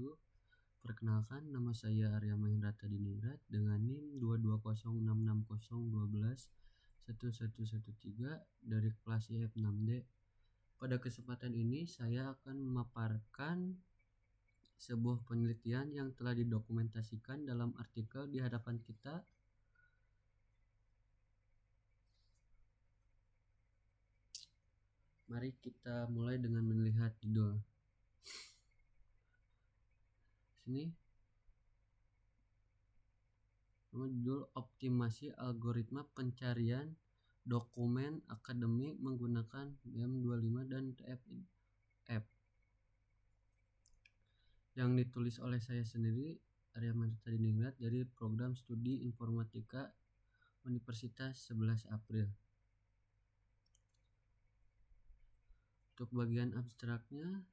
wabarakatuh. Perkenalkan, nama saya Arya Mahendra Tadiningrat dengan NIM 2206601111113 dari kelas IF6D. Pada kesempatan ini saya akan memaparkan sebuah penelitian yang telah didokumentasikan dalam artikel di hadapan kita. Mari kita mulai dengan melihat judul. Sini judul optimasi algoritma pencarian dokumen akademik menggunakan BM25 dan TF yang ditulis oleh saya sendiri, Arya Mahendra Tadiningrat, dari program studi informatika Universitas 11 April. Untuk bagian abstraknya,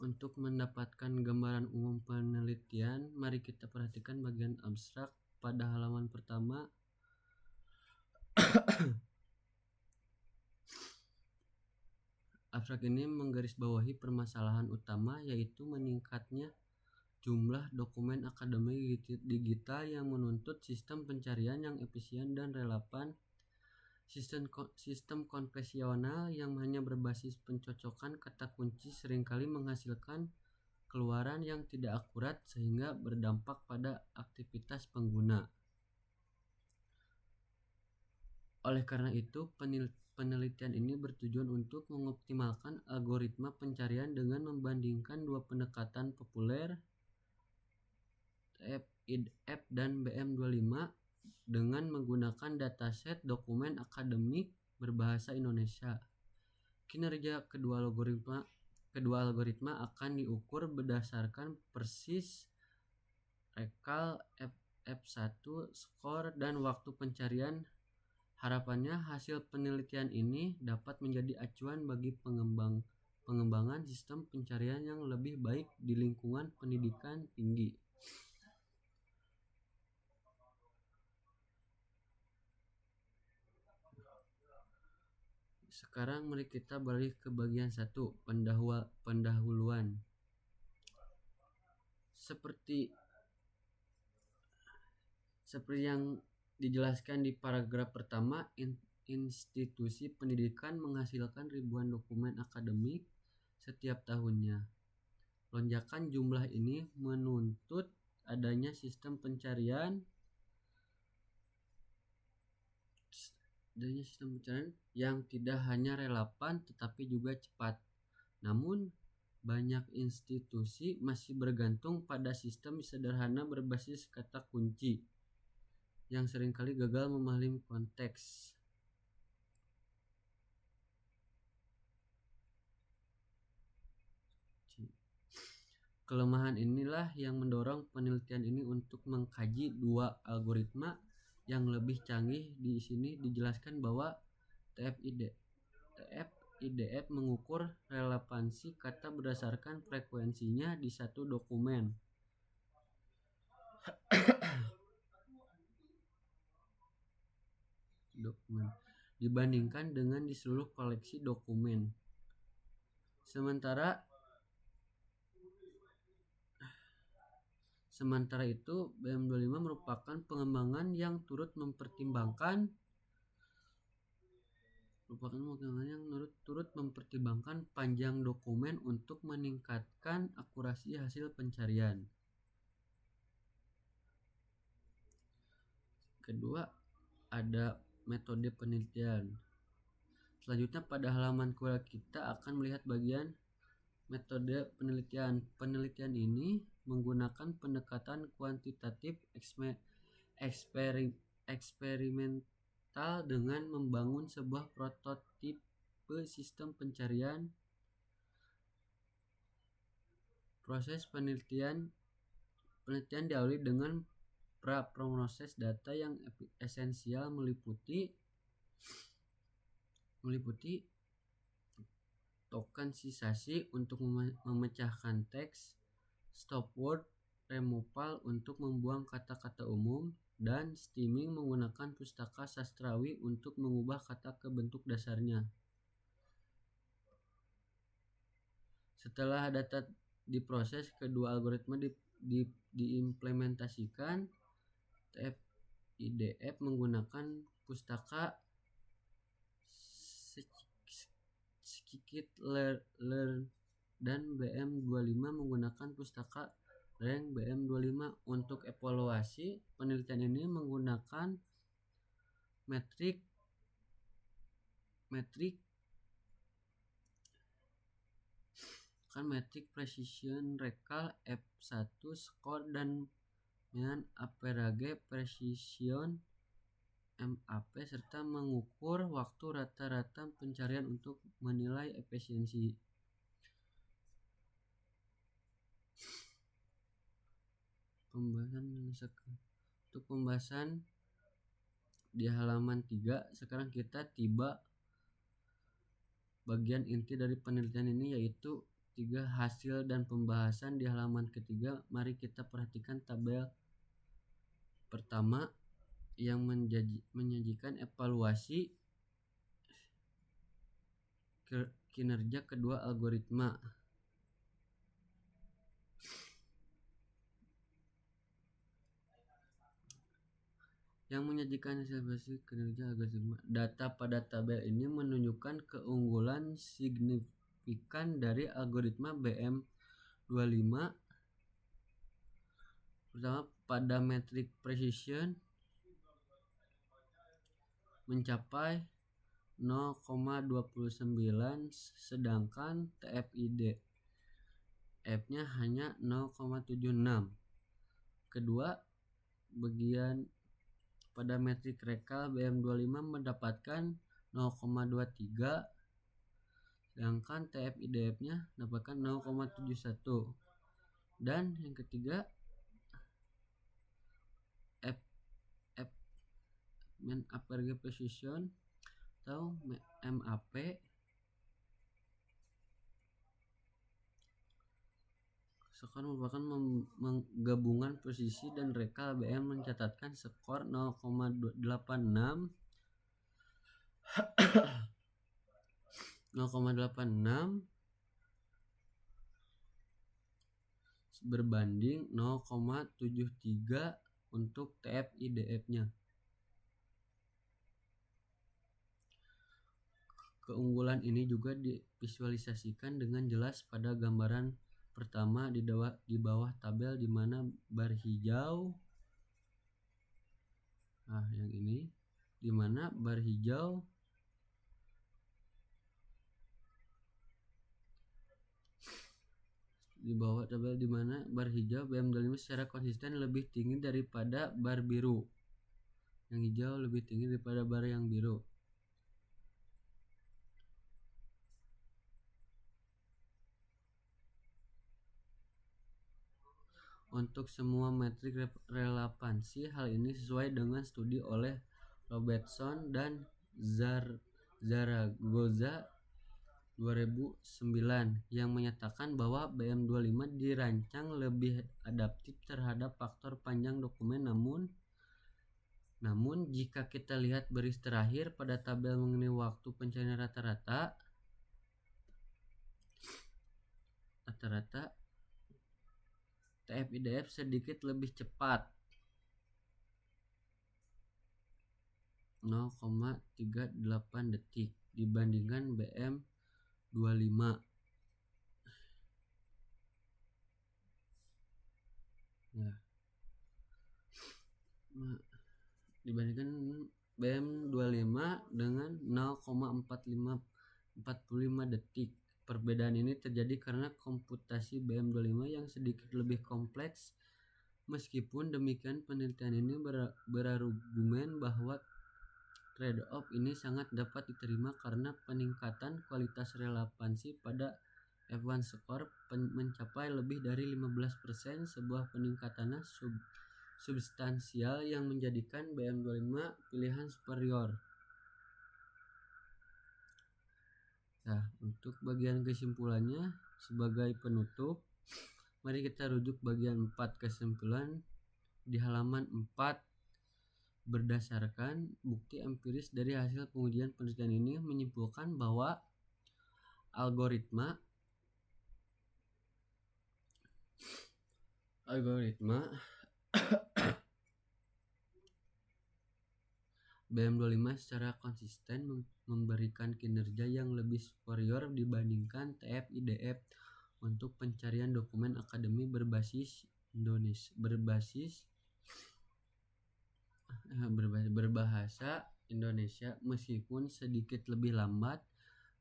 untuk mendapatkan gambaran umum penelitian, mari kita perhatikan bagian abstrak pada halaman pertama. Abstrak ini menggarisbawahi permasalahan utama, yaitu meningkatnya jumlah dokumen akademik digital yang menuntut sistem pencarian yang efisien dan relevan. Sistem konvensional yang hanya berbasis pencocokan kata kunci seringkali menghasilkan keluaran yang tidak akurat sehingga berdampak pada aktivitas pengguna. Oleh karena itu, penelitian ini bertujuan untuk mengoptimalkan algoritma pencarian dengan membandingkan dua pendekatan populer, TF dan BM25, dengan menggunakan dataset dokumen akademik berbahasa Indonesia. Kinerja kedua algoritma akan diukur berdasarkan persis rekal F1 skor dan waktu pencarian. Harapannya hasil penelitian ini dapat menjadi acuan bagi pengembangan sistem pencarian yang lebih baik di lingkungan pendidikan tinggi. Sekarang mari kita balik ke bagian 1, pendahuluan. Seperti yang dijelaskan di paragraf pertama, institusi pendidikan menghasilkan ribuan dokumen akademik setiap tahunnya. Lonjakan jumlah ini menuntut adanya sistem pencarian yang tidak hanya relevan tetapi juga cepat. Namun, banyak institusi masih bergantung pada sistem sederhana berbasis kata kunci yang seringkali gagal memahami konteks. Kelemahan inilah yang mendorong penelitian ini untuk mengkaji dua algoritma yang lebih canggih. Di sini dijelaskan bahwa TF-IDF mengukur relevansi kata berdasarkan frekuensinya di satu dokumen. Dibandingkan dengan di seluruh koleksi dokumen. Sementara itu, BM25 merupakan pengembangan yang turut mempertimbangkan panjang dokumen untuk meningkatkan akurasi hasil pencarian. Kedua, ada metode penelitian. Selanjutnya pada halaman kedua kita akan melihat bagian metode penelitian. Penelitian ini menggunakan pendekatan kuantitatif eksperimental dengan membangun sebuah prototipe sistem pencarian. Proses penelitian diawali dengan pra-proses data yang esensial meliputi tokenisasi untuk memecahkan teks, stop word removal untuk membuang kata-kata umum, dan stemming menggunakan pustaka sastrawi untuk mengubah kata ke bentuk dasarnya. Setelah data diproses, kedua algoritma diimplementasikan. TF-IDF menggunakan pustaka scikit-learn dan BM25 menggunakan pustaka Rank BM25. Untuk evaluasi, penelitian ini menggunakan metrik precision recall F1 score dan dengan average precision MAP serta mengukur waktu rata-rata pencarian untuk menilai efisiensi. Untuk pembahasan di halaman 3, sekarang kita tiba bagian inti dari penelitian ini, yaitu 3 hasil dan pembahasan di halaman ketiga. Mari kita perhatikan tabel pertama yang menyajikan evaluasi kinerja kedua algoritma. Yang menyajikan hasil evaluasi kinerja algoritma. Data pada tabel ini menunjukkan keunggulan signifikan dari algoritma BM25. Pertama, pada metrik precision mencapai 0,29, sedangkan TF-IDF-nya hanya 0,76. Kedua, bagian pada metrik recall BM25 mendapatkan 0,23, sedangkan TF-IDF-nya mendapatkan 0,71. Dan yang ketiga, average precision atau MAP sekarang merupakan menggabungan presisi dan recall BM mencatatkan skor 0,86 berbanding 0,73 untuk TF-IDF-nya. Keunggulan ini juga divisualisasikan dengan jelas pada gambaran pertama di bawah tabel, di mana bar hijau, yang ini, di mana bar hijau di bawah tabel, di mana bar hijau BM25 secara konsisten lebih tinggi daripada bar biru. Yang hijau lebih tinggi daripada bar yang biru. Untuk semua metrik relevansi, hal ini sesuai dengan studi oleh Robertson dan Zaragoza 2009 yang menyatakan bahwa BM25 dirancang lebih adaptif terhadap faktor panjang dokumen. Namun jika kita lihat baris terakhir pada tabel mengenai waktu pencarian rata-rata TF-IDF sedikit lebih cepat, 0,38 detik dibandingkan BM25. Dibandingkan BM25 dengan 0,45 detik. Perbedaan ini terjadi karena komputasi BM25 yang sedikit lebih kompleks. Meskipun demikian, penelitian ini berargumen bahwa trade-off ini sangat dapat diterima karena peningkatan kualitas relevansi pada F1 score mencapai lebih dari 15%, sebuah peningkatan substansial yang menjadikan BM25 pilihan superior. Nah, untuk bagian kesimpulannya sebagai penutup, mari kita rujuk bagian 4 kesimpulan di halaman 4 Berdasarkan bukti empiris dari hasil pengujian penelitian ini menyimpulkan bahwa algoritma BM25 secara konsisten memberikan kinerja yang lebih superior dibandingkan TF-IDF untuk pencarian dokumen akademik berbahasa Indonesia meskipun sedikit lebih lambat,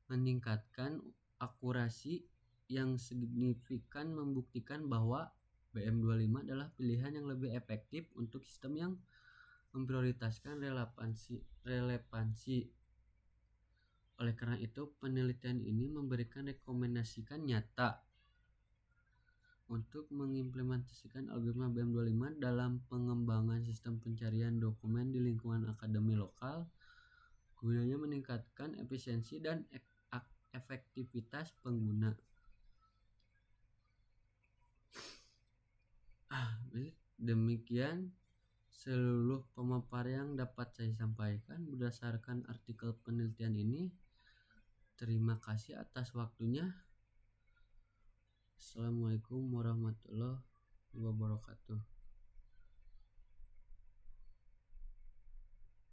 meningkatkan akurasi yang signifikan membuktikan bahwa BM25 adalah pilihan yang lebih efektif untuk sistem yang memprioritaskan relevansi. Oleh karena itu, penelitian ini memberikan rekomendasikan nyata untuk mengimplementasikan algoritma BM25 dalam pengembangan sistem pencarian dokumen di lingkungan akademi lokal, gunanya meningkatkan efisiensi dan efektivitas pengguna. Demikian seluruh pemaparan yang dapat saya sampaikan berdasarkan artikel penelitian ini. Terima kasih atas waktunya. Assalamualaikum warahmatullahi wabarakatuh.